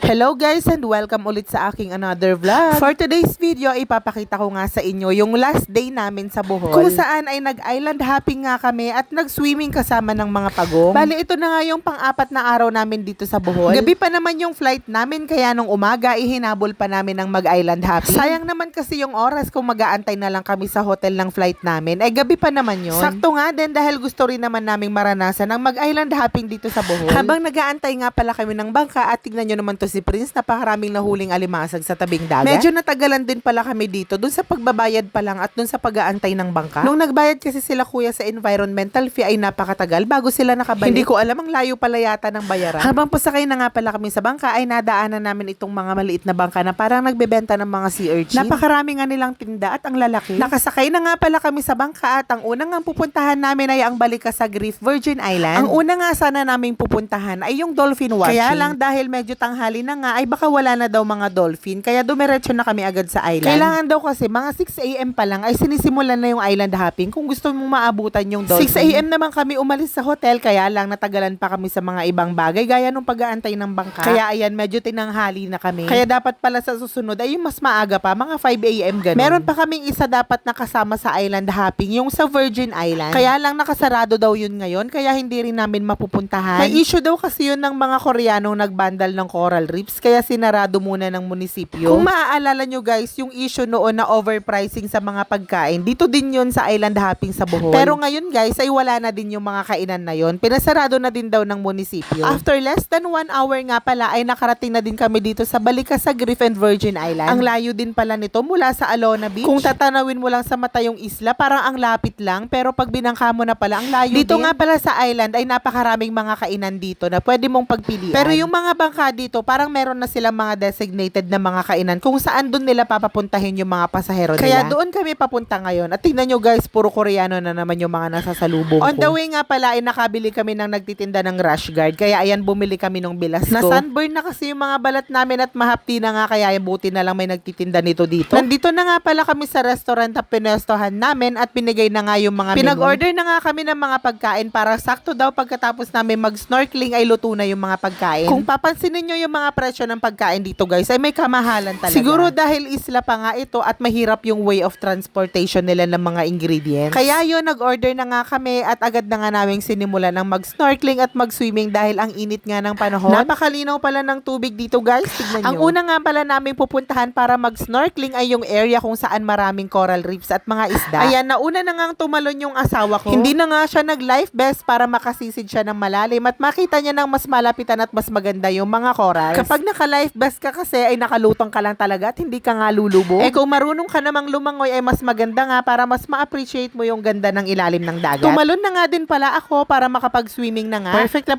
Hello guys and welcome ulit sa aking another vlog. For today's video, ipapakita ko nga sa inyo yung last day namin sa Bohol. Kung saan ay nag-island hopping nga kami at nag-swimming kasama ng mga pagong. Bali, ito na nga yung pang-apat na araw namin dito sa Bohol. Gabi pa naman yung flight namin kaya nung umaga, ihinabol pa namin ng mag-island hopping. Sayang naman kasi yung oras kung mag-aantay na lang kami sa hotel ng flight namin. Gabi pa naman yun. Sakto nga din dahil gusto rin naman naming maranasan ng mag-island hopping dito sa Bohol. Habang nag-aantay nga pala kami ng bangka at tignan nyo naman to si Prince, napakaraming nahuling alimasag sa tabing dagat. Medyo natagalan din pala kami dito, dun sa pagbabayad pa lang at dun sa pag-aantay ng bangka. Nung nagbayad kasi sila kuya sa environmental fee ay napakatagal bago sila nakabalik. Hindi ko alam, ang layo pala yata ng bayaran. Habang pasakay na nga pala kami sa bangka ay nadaanan namin itong mga maliit na bangka na parang nagbebenta ng mga sea urchin. Napakarami nga nilang tinda at ang lalaki. Nakasakay na nga pala kami sa bangka at ang unang nga pupuntahan namin ay ang Balikasag Reef, Virgin Island. Ang una nga sana naming pupuntahan ay yung dolphin watching. Kaya lang dahil medyo tanghali na nga ay baka wala na daw mga dolphin, kaya dumiretso na kami agad sa island. Kailangan daw kasi mga 6 AM pa lang ay sinisimulan na yung island hopping kung gusto mong maabutan yung dolphin. 6 AM naman kami umalis sa hotel, kaya lang natagalan pa kami sa mga ibang bagay gaya nung pag-aantay ng bangka. Kaya ayan, medyo tinanghali na kami. Kaya dapat pala sa susunod ay yung mas maaga pa, mga 5 AM ganun. Meron pa kaming isa dapat nakasama sa island hopping, yung sa Virgin Island. Kaya lang nakasarado daw yun ngayon, kaya hindi rin namin mapupuntahan. May issue daw kasi yun ng mga Koreanong nagbandal ng coral reefs, kaya sinarado muna ng munisipyo. Kung maaalala nyo guys, yung issue noon na overpricing sa mga pagkain, dito din yun sa island hopping sa Bohol. Pero ngayon guys, ay wala na din yung mga kainan na yun. Pinasarado na din daw ng munisipyo. After less than 1 hour nga pala, ay nakarating na din kami dito sa Balikasag Reef and Virgin Island. Ang layo din pala nito mula sa Alona Beach. Kung tatanawin mo lang sa mata yung isla, parang ang lapit lang, pero pag binangka mo na pala, ang layo dito din. Nga pala sa island ay napakaraming mga kainan dito na pwede mong pagpilian. Pero yung mga bangka dito, parang meron na silang mga designated na mga kainan kung saan doon nila papapuntahin yung mga pasahero nila. Kaya doon kami papunta ngayon. At tingnan nyo guys, puro Koreano na naman yung mga nasasalubong ko. On the way nga pala ay nakabili kami ng nagtitinda ng rash guard. Kaya ayan, bumili kami ng bilas ko. Na sunburn na kasi yung mga balat namin at mahapti na nga, kaya buti na lang may nagtitinda nito dito. Nandito na nga pala kami sa restaurant na pinestohan namin at pinigay na nga yung mga pinag-order na nga kami ng mga pagkain para sakto daw pagkatapos namin mag-snorkeling ay luto na yung mga pagkain. Kung papansinin nyo yung mga presyo ng pagkain dito guys, ay may kamahalan talaga. Siguro dahil isla pa nga ito at mahirap yung way of transportation nila ng mga ingredients. Kaya yun, nag-order na nga kami at agad na nga namin sinimulan ng mag-snorkeling at mag-swimming dahil ang init nga ng panahon. Napakalinaw pala ng tubig dito guys, tignan nyo. Ang una nga pala namin pupuntahan para mag-snorkeling ay yung area kung saan maraming coral reefs at mga isda. Ayan, nauna na nga tumalon yung asawa ko. Hindi na nga siya nag-life vest para makasisid siya ng malalim at makita niya ng mas malapitan at mas maganda yung mga corals. Kapag naka-life vest ka kasi ay nakalutang ka lang talaga at hindi ka nga lulubog. Kung marunong ka namang lumangoy ay mas maganda nga para mas ma-appreciate mo yung ganda ng ilalim ng dagat. Tumalon na nga din pala ako para makapag-swimming na nga.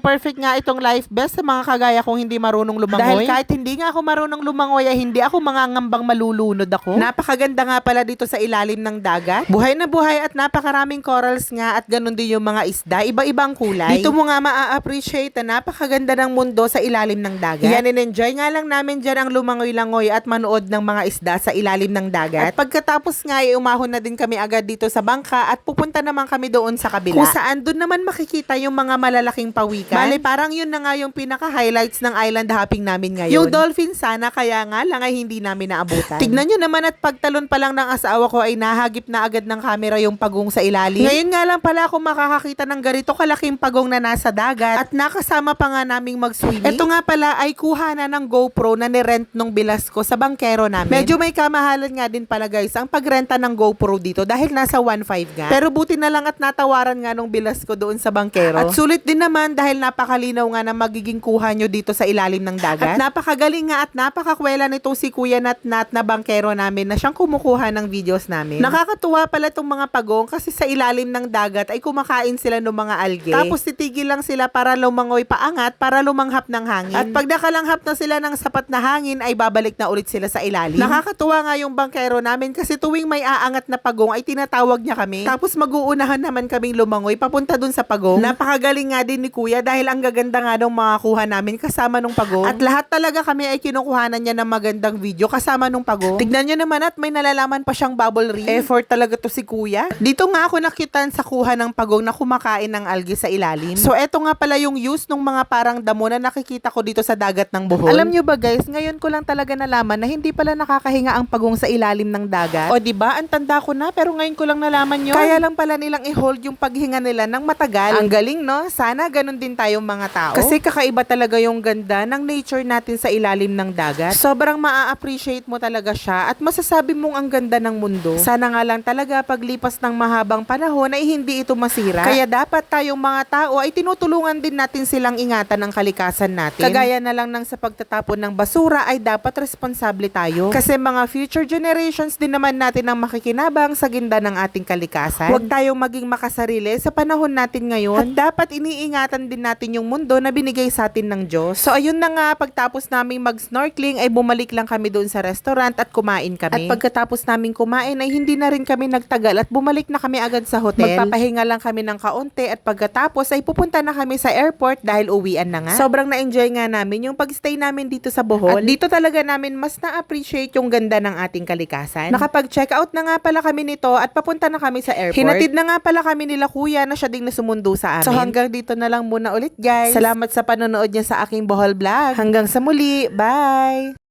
Perfect nga itong life vest sa mga kagaya kong hindi marunong lumangoy. Dahil kahit hindi nga ako marunong lumangoy ay hindi ako mangangambang malulunod ako. Napakaganda nga pala dito sa ilalim ng dagat. Buhay na buhay at napakaraming corals nga at ganun din yung mga isda. Iba-ibang kulay. Dito mo nga ma-appreciate na napakaganda ng mundo sa ilalim ng dagat. Yan, in-enjoy nga lang namin dyan ang lumangoy-langoy at manood ng mga isda sa ilalim ng dagat. At pagkatapos nga ay umahon na din kami agad dito sa bangka at pupunta naman kami doon sa kabila. Kung saan doon naman makikita yung mga malalaking pawikan. Bale, parang yun na nga yung pinaka-highlights ng island hopping namin ngayon. Yung dolphin sana, kaya nga lang ay hindi namin naabutan. Tignan nyo naman at pagtalon pa lang ng asawa ko ay nahagip na agad ng camera yung pagong sa ilalim. Ngayon nga lang pala ako makakakita ng ganito kalaking pagong na nasa dagat at nakasama pa nga naming mag-swimming. Ito nga pala ay kuha na ng GoPro na nirent nung bilas ko sa bangkero namin. Medyo may kamahalan nga din pala guys ang pagrenta ng GoPro dito dahil nasa 1.5 nga. Pero buti na lang at natawaran nga nung bilas ko doon sa bangkero. At sulit din naman dahil napakalinaw nga na magiging kuha nyo dito sa ilalim ng dagat. At napakagaling nga at napakakwela nitong si Kuya Nat na bangkero namin na siyang kumukuha ng videos namin. Nakakatuwa pala itong mga pagong kasi sa ilalim ng dagat ay kumakain sila ng mga algae. Tapos titigil lang sila para lumangoy paangat para lumanghap ng hangin. At pag nakalanghap na sila ng sapat na hangin ay babalik na ulit sila sa ilalim. Nakakatuwa nga yung bangkero namin kasi tuwing may aangat na pagong ay tinatawag niya kami. Tapos mag-uunahan naman kaming lumangoy papunta dun sa pagong. Napakagaling nga din ni Kuya dahil ang gaganda nga nung mga kuha namin kasama nung pagong. At lahat talaga kami ay kinukuhanan niya ng magandang video kasama nung pagong. Tignan niyo naman at may nalalaman pa siyang bubble ring. Effort talaga to si Kuya. Dito nga ako nakitan sa kuha ng pagong na kumakain ng algae sa ilalim. So eto nga pala yung use ng mga parang damo na nakikita ko dito sa dagat ng Bohol. Alam nyo ba guys, ngayon ko lang talaga nalaman na hindi pala nakakahinga ang pagong sa ilalim ng dagat. O diba, ang tanda ko na pero ngayon ko lang nalaman yun. Kaya lang pala nilang i-hold yung paghinga nila ng matagal. Ang galing no? Sana ganun din tayong mga tao. Kasi kakaiba talaga yung ganda ng nature natin sa ilalim ng dagat. Sobrang maa-appreciate mo talaga siya at masasabi mong ang ganda ng mundo. Sana nga lang talaga paglipas ng mahabang panahon ay hindi ito masira. Kaya dapat tayong mga tao ay tinutulungan din natin silang ingatan ang kalikasan natin. Kagaya na lang ng sa pagtatapon ng basura ay dapat responsable tayo. Kasi mga future generations din naman natin ang makikinabang sa ginda ng ating kalikasan. Huwag tayong maging makasarili sa panahon natin ngayon. At dapat iniingatan din natin yung mundo na binigay sa atin ng Diyos. So ayun na nga, pagtapos naming mag-snorkeling ay bumalik lang kami doon sa restaurant at kumain kami. At pagkatapos naming kumain ay hindi na rin kami nagtagal at bumalik na kami agad sa hotel. Magpapahinga lang kami ng kaunti at pagkatapos ay pupunta na kami sa airport dahil uwian na nga. Sobrang na-enjoy nga namin yung pag-stay namin dito sa Bohol. At dito talaga namin mas na-appreciate yung ganda ng ating kalikasan. Nakapag-check out na nga pala kami nito at papunta na kami sa airport. Hinatid na nga pala kami nila kuya na siya ding nasumundo sa amin. So hanggang dito na lang muna ulit guys. Salamat sa panonood niya sa aking Bohol vlog. Hanggang sa muli. Bye!